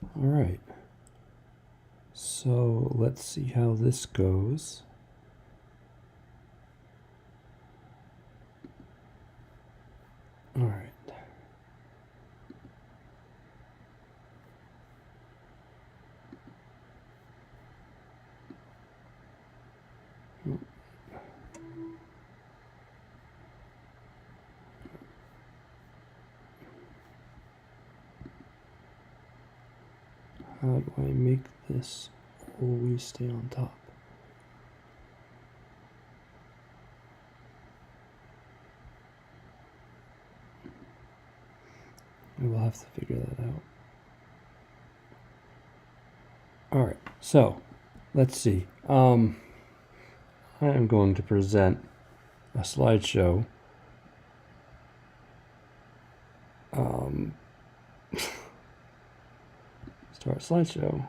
All right. So let's see how this goes. All right. How do I make this always stay on top? We'll have to figure that out. All right, so let's see. I am going to present a slideshow. Start slideshow.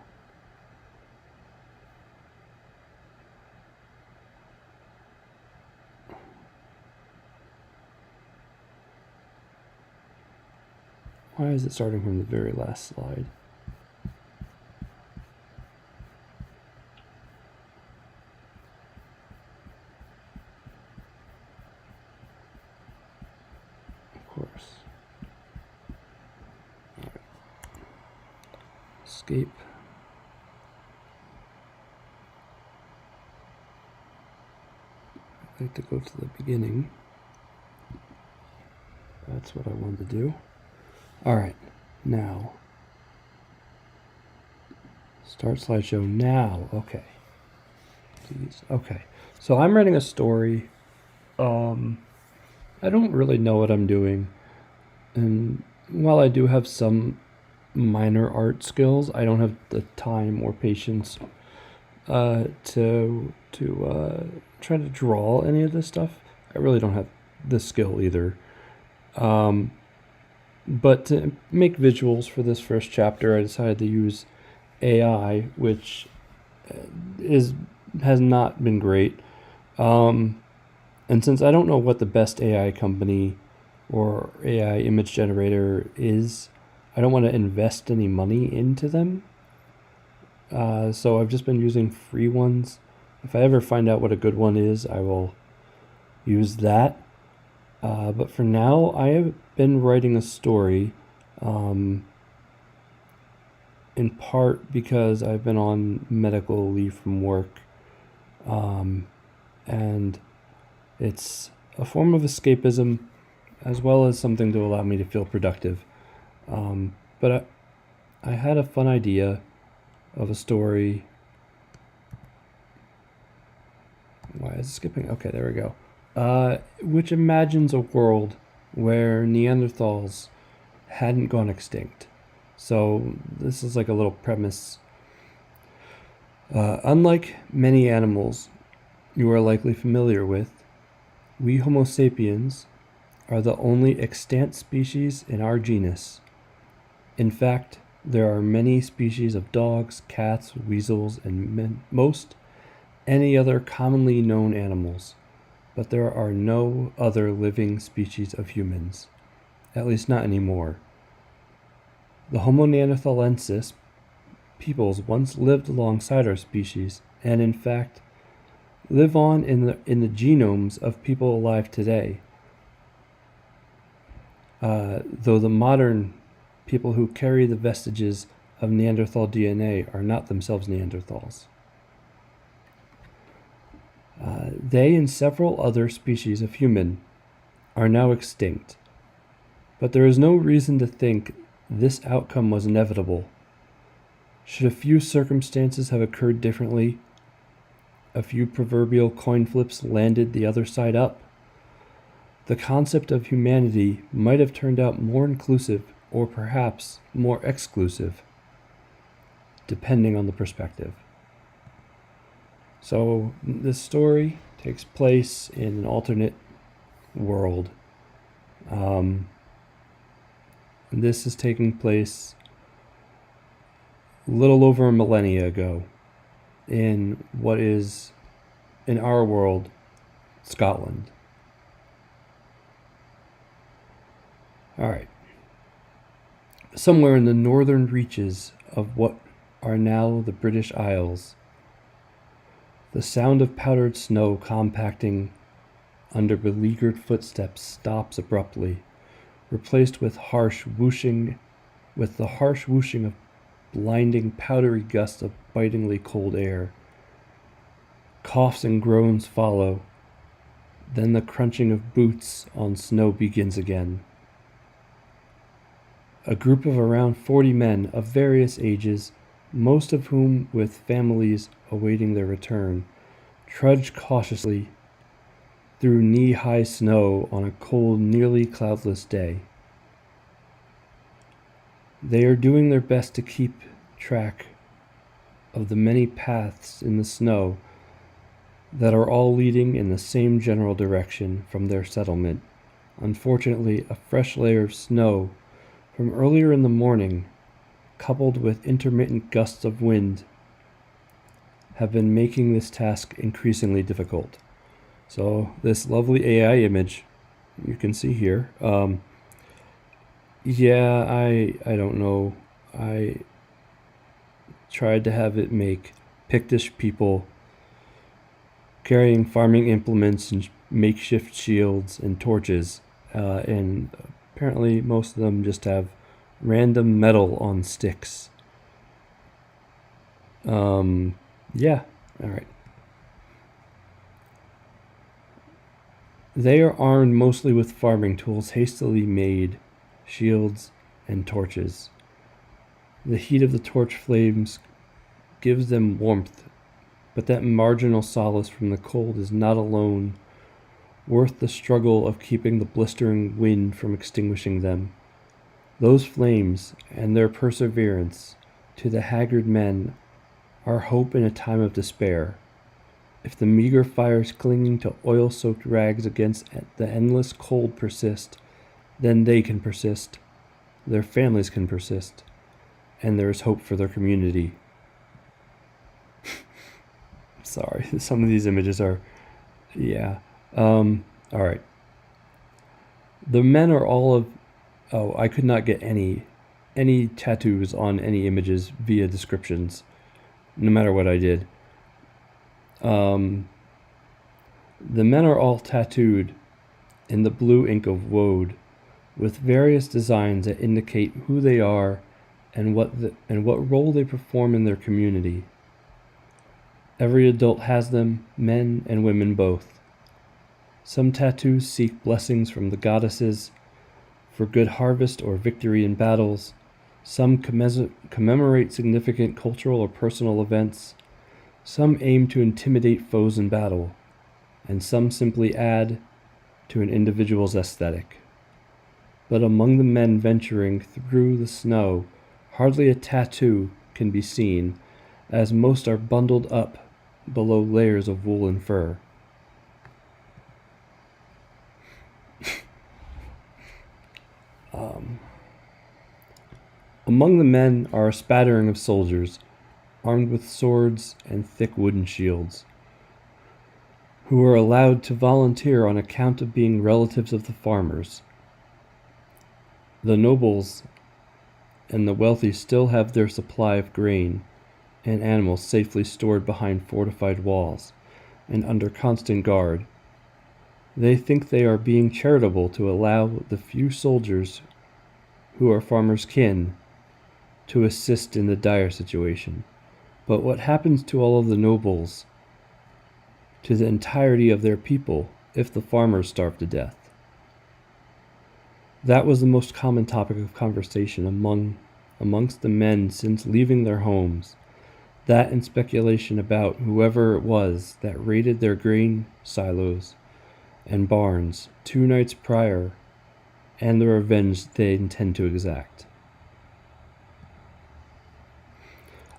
Why is it starting from the very last slide? Of course. All right. Escape. I'd like to go to the beginning. That's what I wanted to do. All right, now. Start slideshow now. Okay. Okay. So I'm writing a story. I don't really know what I'm doing. And while I do have some minor art skills, I don't have the time or patience to try to draw any of this stuff. I really don't have the skill either. But to make visuals for this first chapter, I decided to use AI, which has not been great. And since I don't know what the best AI company or AI image generator is, I don't want to invest any money into them. So I've just been using free ones. If I ever find out what a good one is, I will use that. But for now, I have been writing a story, in part because I've been on medical leave from work, and it's a form of escapism as well as something to allow me to feel productive. But I had a fun idea of a story. Why is it skipping? Okay, there we go. Which imagines a world where Neanderthals hadn't gone extinct. So this is like a little premise. Unlike many animals you are likely familiar with, we Homo sapiens are the only extant species in our genus. In fact, there are many species of dogs, cats, weasels, and most any other commonly known animals, but there are no other living species of humans, at least not anymore. The Homo neanderthalensis peoples once lived alongside our species, and in fact, live on in the genomes of people alive today. Though the modern people who carry the vestiges of Neanderthal DNA are not themselves Neanderthals. They and several other species of human are now extinct, but there is no reason to think this outcome was inevitable. Should a few circumstances have occurred differently, a few proverbial coin flips landed the other side up, the concept of humanity might have turned out more inclusive or perhaps more exclusive, depending on the perspective. So this story takes place in an alternate world. This is taking place a little over a millennia ago in what is, in our world, Scotland. All right. Somewhere in the northern reaches of what are now the British Isles, the sound of powdered snow compacting under beleaguered footsteps stops abruptly, replaced with the harsh whooshing of blinding powdery gusts of bitingly cold air. Coughs and groans follow. Then the crunching of boots on snow begins again. A group of around 40 men of various ages, most of whom with families awaiting their return, trudge cautiously through knee-high snow on a cold, nearly cloudless day. They are doing their best to keep track of the many paths in the snow that are all leading in the same general direction from their settlement. Unfortunately, a fresh layer of snow from earlier in the morning, coupled with intermittent gusts of wind, have been making this task increasingly difficult. So this lovely AI image you can see here, I don't know. I tried to have it make Pictish people carrying farming implements and makeshift shields and torches, and apparently most of them just have random metal on sticks. Yeah, alright. They are armed mostly with farming tools, hastily made shields and torches. The heat of the torch flames gives them warmth, but that marginal solace from the cold is not alone worth the struggle of keeping the blistering wind from extinguishing them. Those flames and their perseverance, to the haggard men, are hope in a time of despair. If the meager fires clinging to oil-soaked rags against the endless cold persist, then they can persist, their families can persist, and there is hope for their community. Sorry, some of these images are, alright. The men are all of, I could not get any tattoos on any images via descriptions, no matter what I did. The men are all tattooed in the blue ink of woad, with various designs that indicate who they are and what role they perform in their community. Every adult has them, men and women both. Some tattoos seek blessings from the goddesses for good harvest or victory in battles. Some commemorate significant cultural or personal events. Some aim to intimidate foes in battle, and some simply add to an individual's aesthetic. But among the men venturing through the snow, hardly a tattoo can be seen, as most are bundled up below layers of wool and fur. Among the men are a spattering of soldiers, armed with swords and thick wooden shields, who are allowed to volunteer on account of being relatives of the farmers. The nobles and the wealthy still have their supply of grain and animals safely stored behind fortified walls and under constant guard. They think they are being charitable to allow the few soldiers who are farmers' kin to assist in the dire situation. But what happens to all of the nobles, to the entirety of their people, if the farmers starve to death? That was the most common topic of conversation amongst the men since leaving their homes. That and speculation about whoever it was that raided their grain silos and barns 2 nights prior, and the revenge they intend to exact.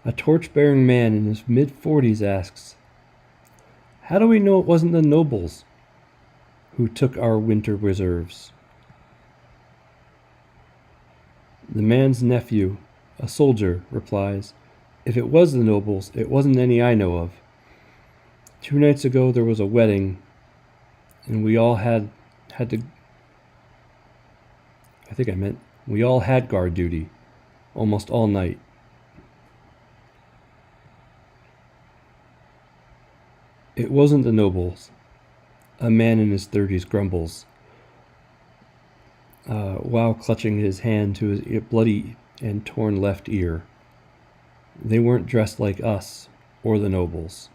A torch-bearing man in his mid-40s asks, "How do we know it wasn't the nobles who took our winter reserves?" The man's nephew, a soldier, replies, "If it was the nobles, it wasn't any I know of. 2 nights ago there was a wedding, and we all had guard duty. almost all night. It wasn't the nobles. A man in his 30s grumbles, while clutching his hand to his bloody and torn left ear. They weren't dressed like us or the nobles.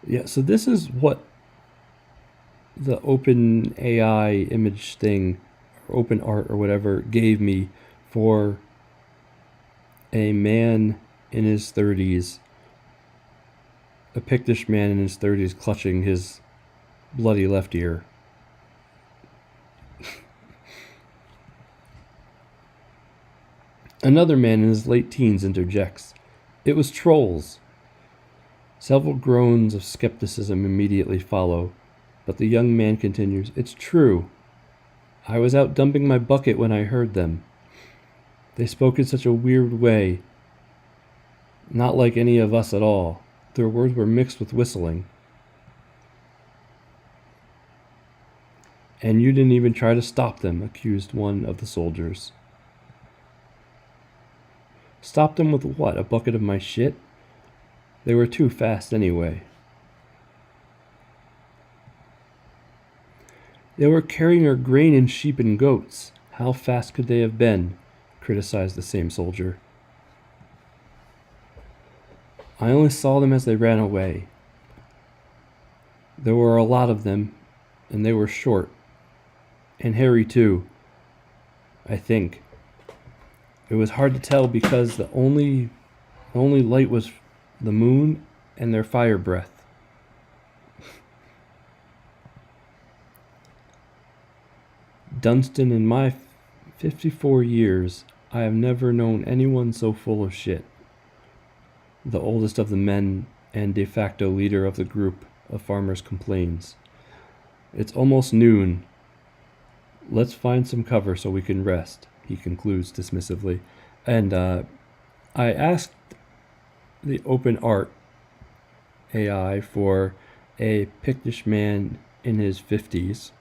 Yeah, so this is what the open AI image thing, or open art or whatever, gave me for a man in his 30s, a Pictish man in his 30s clutching his bloody left ear. Another man in his late teens interjects, "It was trolls." Several groans of skepticism immediately follow, but the young man continues, "It's true. I was out dumping my bucket when I heard them. They spoke in such a weird way, not like any of us at all. Their words were mixed with whistling. And you didn't even try to stop them," accused one of the soldiers. "Stop them with what? A bucket of my shit? They were too fast anyway." "They were carrying our grain and sheep and goats. How fast could they have been?" criticized the same soldier. "I only saw them as they ran away. There were a lot of them, and they were short. And hairy too, I think. It was hard to tell because the only light was the moon and their fire breath." "Dunstan, in my 54 years, I have never known anyone so full of shit." The oldest of the men and de facto leader of the group of farmers complains. "It's almost noon. Let's find some cover so we can rest," he concludes dismissively. And I asked the open art AI for a Pictish man in his 50s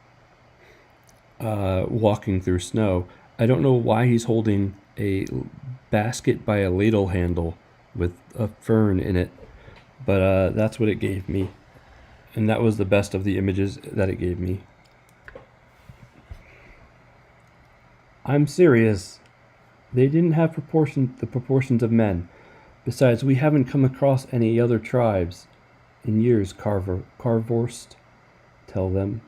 walking through snow. I don't know why he's holding a basket by a ladle handle with a fern in it, but that's what it gave me. And that was the best of the images that it gave me. I'm serious. They didn't have the proportions of men. Besides, we haven't come across any other tribes in years, Carvorst, tell them.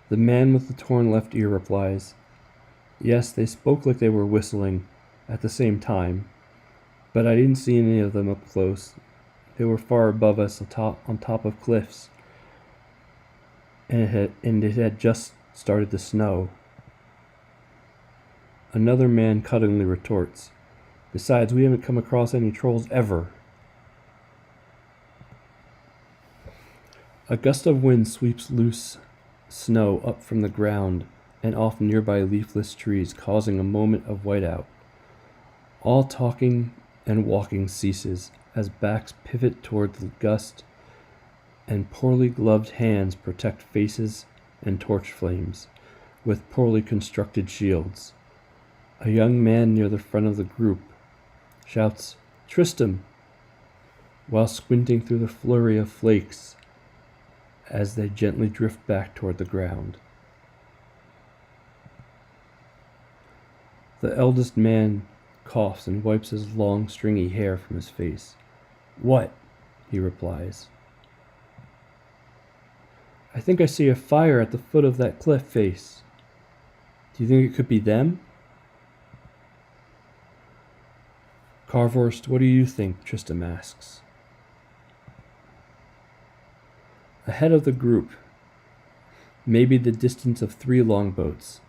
The man with the torn left ear replies, "Yes, they spoke like they were whistling at the same time, but I didn't see any of them up close. They were far above us on top of cliffs, and it had just started to snow." Another man cuttingly retorts, "Besides, we haven't come across any trolls ever." A gust of wind sweeps loose snow up from the ground and off nearby leafless trees, causing a moment of whiteout. All talking and walking ceases as backs pivot toward the gust and poorly gloved hands protect faces and torch flames with poorly constructed shields. A young man near the front of the group shouts, "Tristram," while squinting through the flurry of flakes as they gently drift back toward the ground. The eldest man coughs and wipes his long, stringy hair from his face. "What?" he replies. "I think I see a fire at the foot of that cliff face. Do you think it could be them?" "Carvorst, what do you think?" Tristram asks. Ahead of the group, maybe the distance of 3 longboats,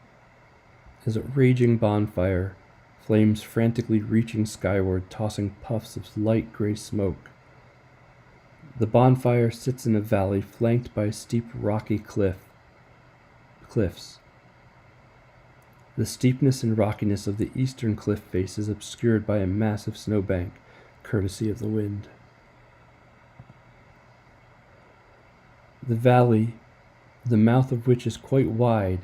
is a raging bonfire, flames frantically reaching skyward, tossing puffs of light gray smoke. The bonfire sits in a valley flanked by steep rocky cliffs. The steepness and rockiness of the eastern cliff face is obscured by a massive snowbank, courtesy of the wind. The valley, the mouth of which is quite wide,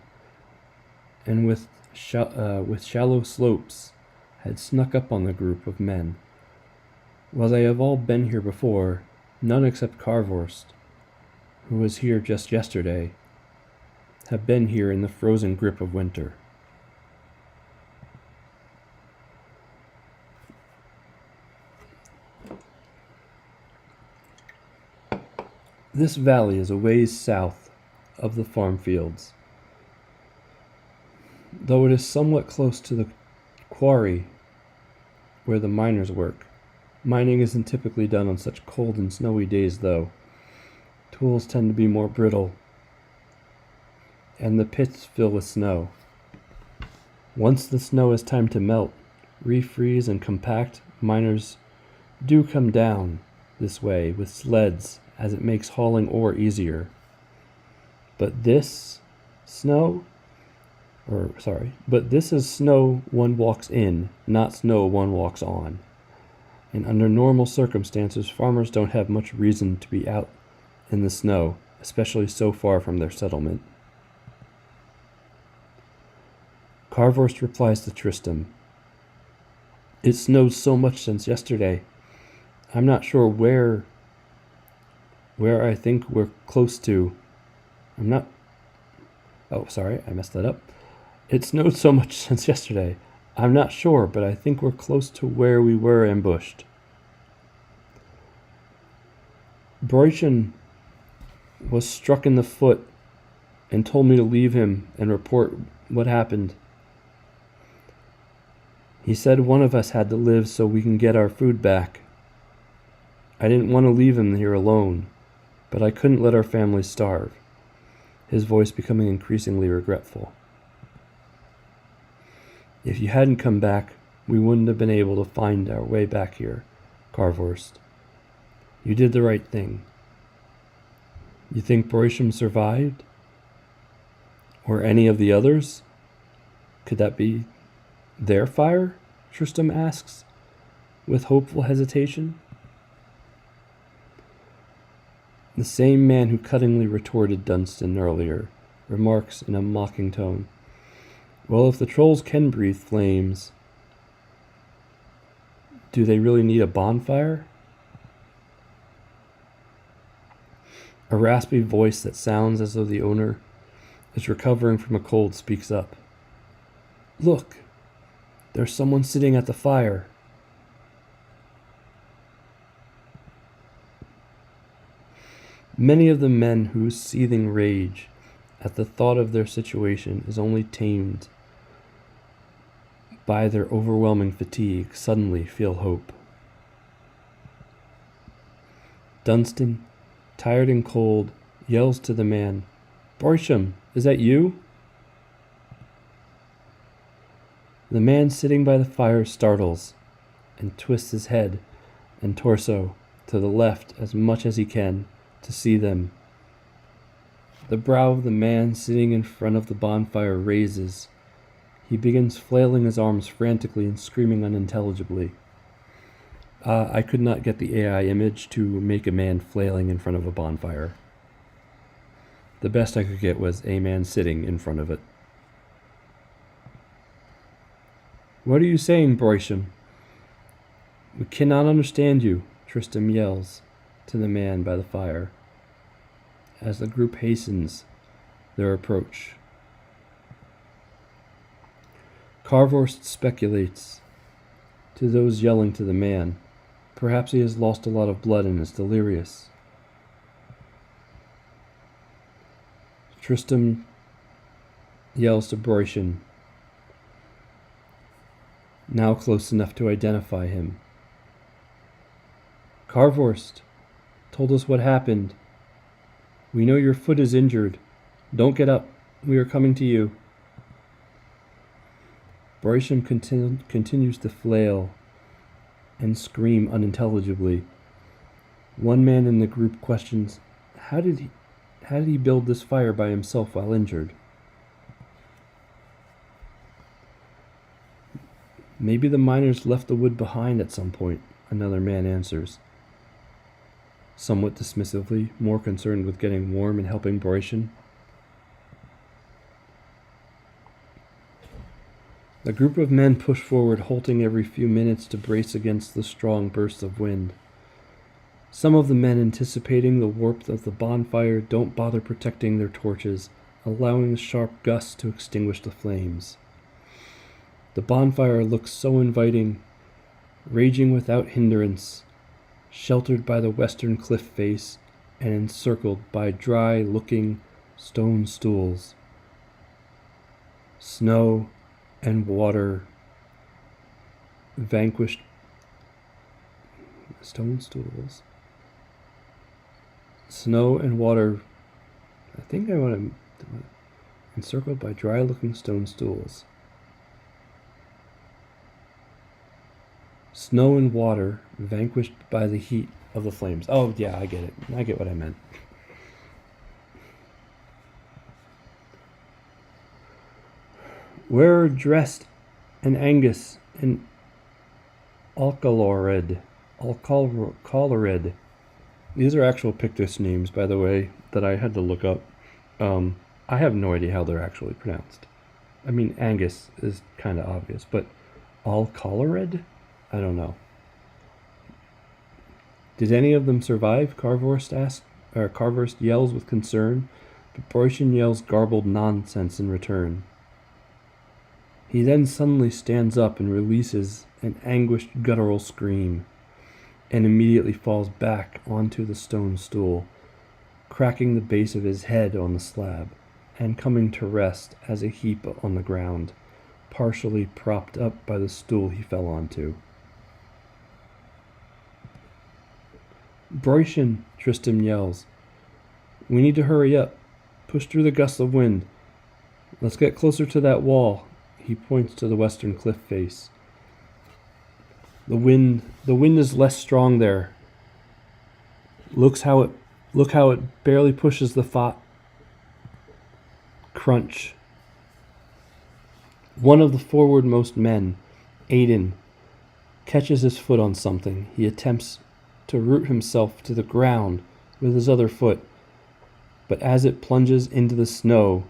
and with shallow slopes had snuck up on the group of men. While they have all been here before, none except Karvorst, who was here just yesterday, have been here in the frozen grip of winter. This valley is a ways south of the farm fields. Though it is somewhat close to the quarry where the miners work. Mining isn't typically done on such cold and snowy days, though. Tools tend to be more brittle, and the pits fill with snow. Once the snow has time to melt, refreeze, and compact, miners do come down this way with sleds, as it makes hauling ore easier. But this is snow one walks in, not snow one walks on. And under normal circumstances, farmers don't have much reason to be out in the snow, especially so far from their settlement. Karvorst replies to Tristram. It snowed so much since yesterday. I'm not sure where I think we're close to. I messed that up. It snowed so much since yesterday. I'm not sure, but I think we're close to where we were ambushed. Broichen was struck in the foot and told me to leave him and report what happened. He said one of us had to live so we can get our food back. I didn't want to leave him here alone, but I couldn't let our family starve, his voice becoming increasingly regretful. If you hadn't come back, we wouldn't have been able to find our way back here, Karvorst. You did the right thing. You think Broichen survived? Or any of the others? Could that be their fire? Tristram asks, with hopeful hesitation. The same man who cuttingly retorted Dunstan earlier remarks in a mocking tone, well, if the trolls can breathe flames, do they really need a bonfire? A raspy voice that sounds as though the owner is recovering from a cold speaks up. Look, there's someone sitting at the fire. Many of the men whose seething rage at the thought of their situation is only tamed by their overwhelming fatigue suddenly feel hope. Dunstan, tired and cold, yells to the man, Broichen, is that you? The man sitting by the fire startles and twists his head and torso to the left as much as he can to see them. The brow of the man sitting in front of the bonfire raises. He begins flailing his arms frantically and screaming unintelligibly. I could not get the AI image to make a man flailing in front of a bonfire. The best I could get was a man sitting in front of it. What are you saying, Broichen? We cannot understand you, Tristram yells to the man by the fire as the group hastens their approach. Karvorst speculates to those yelling to the man. Perhaps he has lost a lot of blood and is delirious. Tristram yells to Broichen, now close enough to identify him. Karvorst told us what happened. We know your foot is injured. Don't get up. We are coming to you. Broichen continues to flail and scream unintelligibly. One man in the group questions, How did he build this fire by himself while injured? Maybe the miners left the wood behind at some point, another man answers, somewhat dismissively, more concerned with getting warm and helping Broichen. A group of men push forward, halting every few minutes to brace against the strong bursts of wind. Some of the men, anticipating the warmth of the bonfire, don't bother protecting their torches, allowing the sharp gusts to extinguish the flames. The bonfire looks so inviting, raging without hindrance, sheltered by the western cliff face and encircled by dry-looking stone stools. Snow and water vanquished. Stone stools. Snow and water. I think I want to. Encircled by dry-looking stone stools. Snow and water vanquished by the heat of the flames. Oh, yeah, I get it. I get what I meant. Where are dressed and Angus and Alcalorid. These are actual Pictus names, by the way, that I had to look up. I have no idea how they're actually pronounced. I mean, Angus is kind of obvious, but Alcalorid? I don't know. Did any of them survive? Carvorst yells with concern, but Broycian yells garbled nonsense in return. He then suddenly stands up and releases an anguished guttural scream, and immediately falls back onto the stone stool, cracking the base of his head on the slab, and coming to rest as a heap on the ground, partially propped up by the stool he fell onto. Broycian, Tristram yells. We need to hurry up. Push through the gusts of wind. Let's get closer to that wall. He points to the western cliff face. The wind is less strong there. Look how it barely pushes the thought. Crunch. One of the forwardmost men, Aiden, catches his foot on something. He attempts to root himself to the ground with his other foot, but as it plunges into the snow,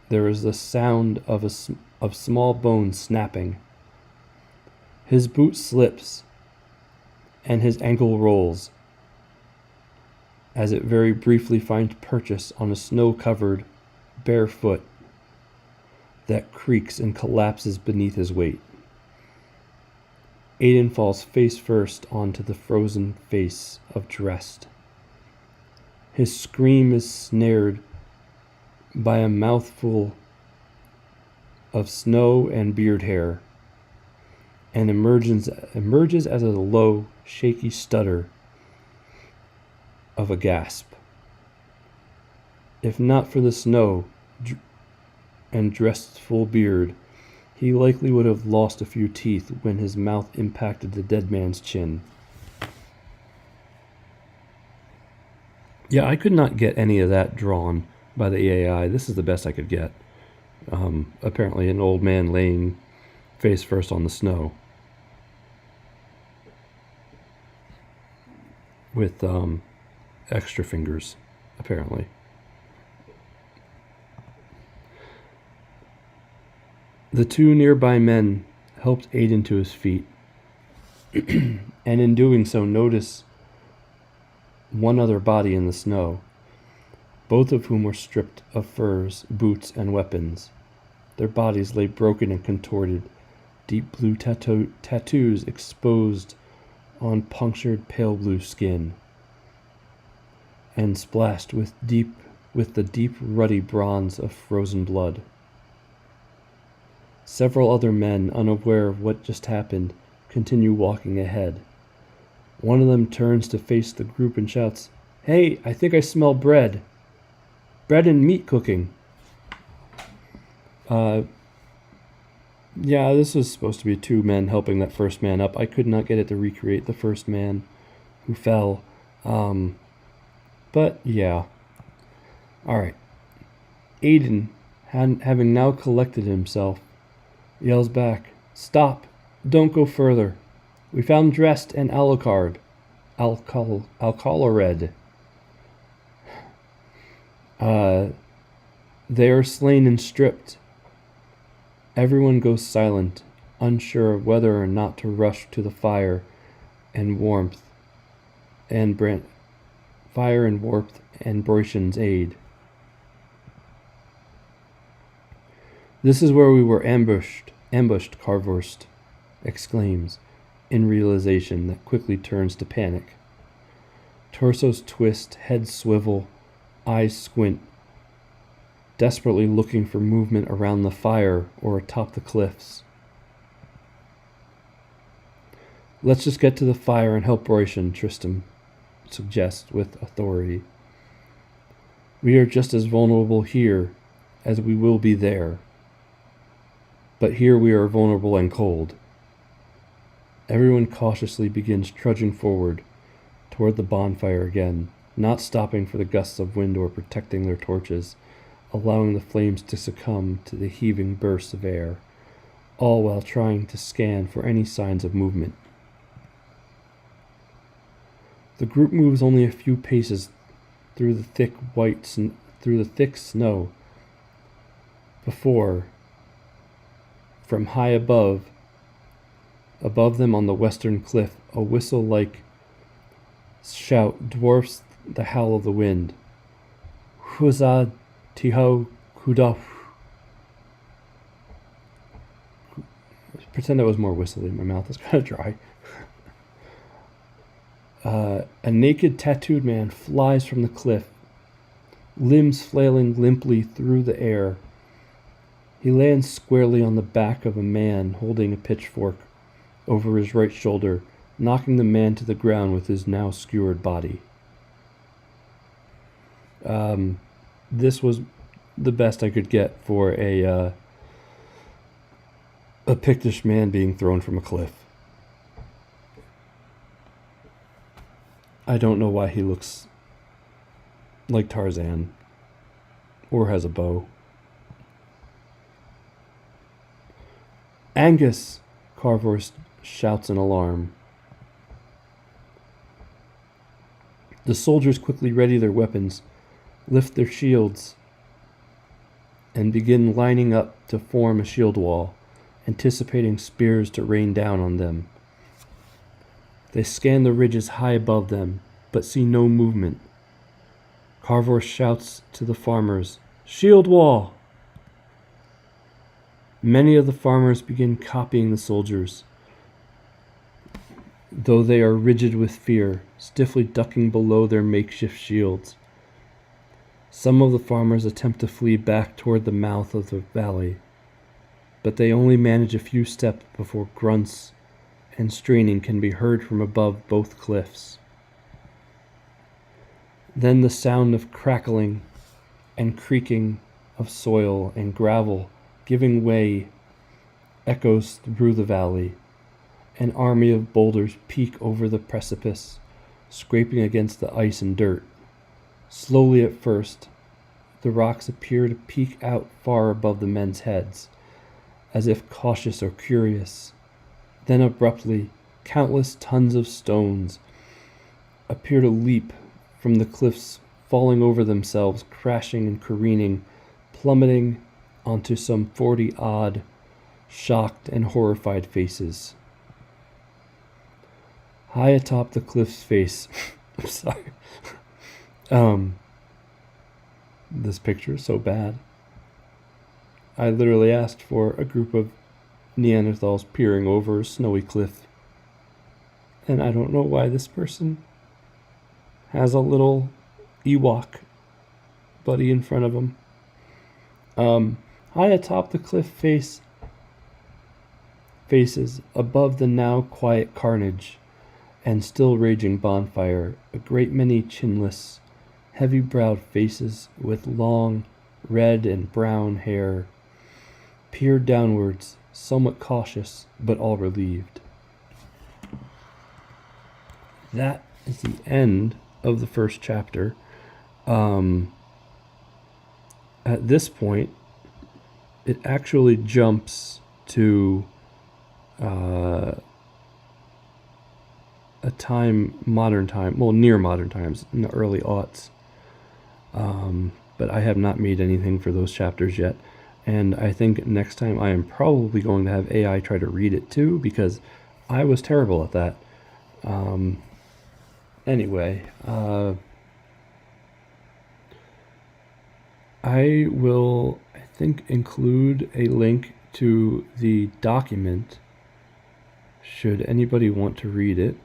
there is the sound of small bones snapping. His boot slips, and his ankle rolls, as it very briefly finds purchase on a snow-covered, bare foot that creaks and collapses beneath his weight. Aiden falls face first onto the frozen face of Drest. His scream is snared by a mouthful of snow and beard hair, and emerges as a low, shaky stutter of a gasp. If not for the snow and Drest's full beard, he likely would have lost a few teeth when his mouth impacted the dead man's chin. Yeah, I could not get any of that drawn by the AI. This is the best I could get. Apparently an old man laying face first on the snow with extra fingers, apparently. The two nearby men helped Aiden to his feet, and in doing so notice one other body in the snow, both of whom were stripped of furs, boots, and weapons. Their bodies lay broken and contorted, deep blue tattoos exposed on punctured pale blue skin, and splashed with the deep ruddy bronze of frozen blood. Several other men, unaware of what just happened, continue walking ahead. One of them turns to face the group and shouts, "Hey, I think I smell bread. Bread and meat cooking." Yeah, this was supposed to be two men helping that first man up. I could not get it to recreate the first man who fell. But yeah. Alright. Aiden, having now collected himself, yells back, "Stop! Don't go further. We found Drest and Alucard. Alcalored. They are slain and stripped." Everyone goes silent, unsure of whether or not to rush to the fire and warmth and Broischen's aid. "This is where we were ambushed, Karvorst exclaims, in realization that quickly turns to panic. Torsos twist, heads swivel, eyes squint, desperately looking for movement around the fire or atop the cliffs. "Let's just get to the fire and help Broischen," Tristan suggests with authority. "We are just as vulnerable here as we will be there. But here we are vulnerable and cold." Everyone cautiously begins trudging forward toward the bonfire again, not stopping for the gusts of wind or protecting their torches, allowing the flames to succumb to the heaving bursts of air, all while trying to scan for any signs of movement. The group moves only a few paces through the thick snow before, from high above them on the western cliff, a whistle-like shout dwarfs the howl of the wind. "Huza tiho kudof." Pretend that was more whistly. My mouth is kind of dry. A naked, tattooed man flies from the cliff, limbs flailing limply through the air. He lands squarely on the back of a man holding a pitchfork over his right shoulder, knocking the man to the ground with his now skewered body. This was the best I could get for a Pictish man being thrown from a cliff. I don't know why he looks like Tarzan or has a bow. "Angus!" Karvorst shouts in alarm. The soldiers quickly ready their weapons, lift their shields, and begin lining up to form a shield wall, anticipating spears to rain down on them. They scan the ridges high above them, but see no movement. Karvorst shouts to the farmers, "Shield wall!" Many of the farmers begin copying the soldiers, though they are rigid with fear, stiffly ducking below their makeshift shields. Some of the farmers attempt to flee back toward the mouth of the valley, but they only manage a few steps before grunts and straining can be heard from above both cliffs. Then the sound of crackling and creaking of soil and gravel giving way echoes through the valley. An army of boulders peek over the precipice, scraping against the ice and dirt. Slowly at first, the rocks appear to peek out far above the men's heads, as if cautious or curious. Then abruptly, countless tons of stones appear to leap from the cliffs, falling over themselves, crashing and careening, plummeting onto some 40-odd shocked and horrified faces. High atop the cliff's face, I'm sorry. This picture is so bad. I literally asked for a group of Neanderthals peering over a snowy cliff. And I don't know why this person has a little Ewok buddy in front of him. High atop the cliff faces, above the now quiet carnage and still raging bonfire, a great many chinless, heavy-browed faces with long red and brown hair peered downwards, somewhat cautious, but all relieved. That is the end of the first chapter. At this point, it actually jumps to a time, modern time, well, near modern times, in the early aughts. But I have not made anything for those chapters yet. And I think next time I am probably going to have AI try to read it too, because I was terrible at that. Anyway, I will, I think, include a link to the document should anybody want to read it.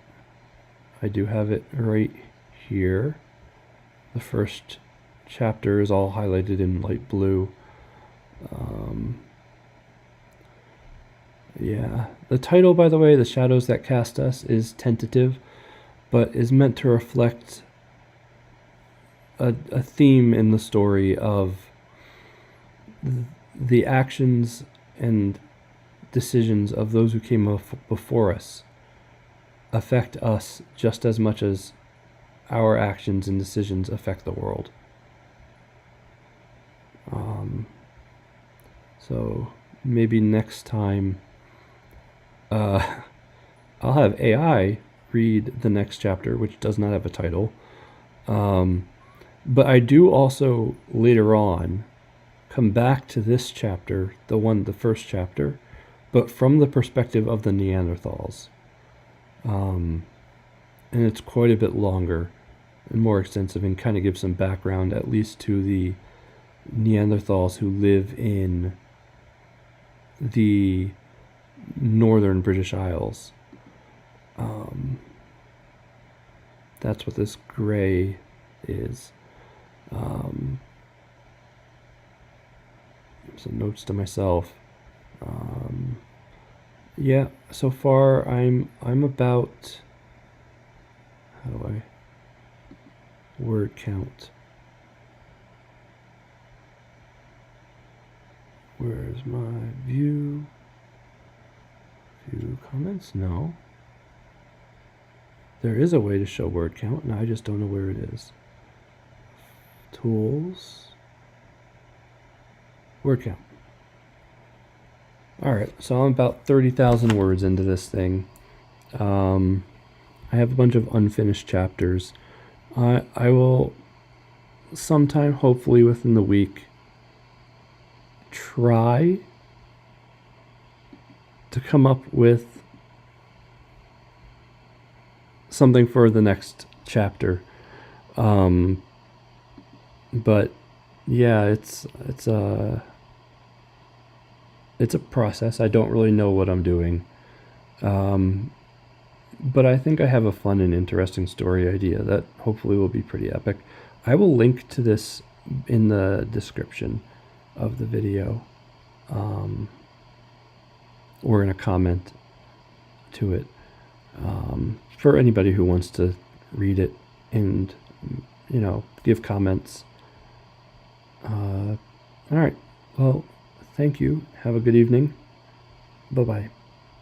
I do have it right here. The first chapter is all highlighted in light blue. Yeah, the title, by the way, The Shadows That Cast Us, is tentative, but is meant to reflect a theme in the story of the actions and decisions of those who came before us affect us just as much as our actions and decisions affect the world. So maybe next time I'll have AI read the next chapter, which does not have a title. But I do also later on come back to this chapter, the first chapter, but from the perspective of the Neanderthals. And it's quite a bit longer and more extensive, and kind of gives some background, at least to the Neanderthals who live in the northern British Isles. That's what this gray is. Some notes to myself. Yeah, so far I'm about, how do I word count? Where's my view? View comments? No. There is a way to show word count, and I just don't know where it is. Tools. Word count. Alright, so I'm about 30,000 words into this thing. I have a bunch of unfinished chapters. I will sometime, hopefully within the week, try to come up with something for the next chapter. But yeah, it's a process. I don't really know what I'm doing. But I think I have a fun and interesting story idea that hopefully will be pretty epic. I will link to this in the description of the video, or in a comment to it, for anybody who wants to read it and, give comments. All right. Well, thank you. Have a good evening. Bye-bye.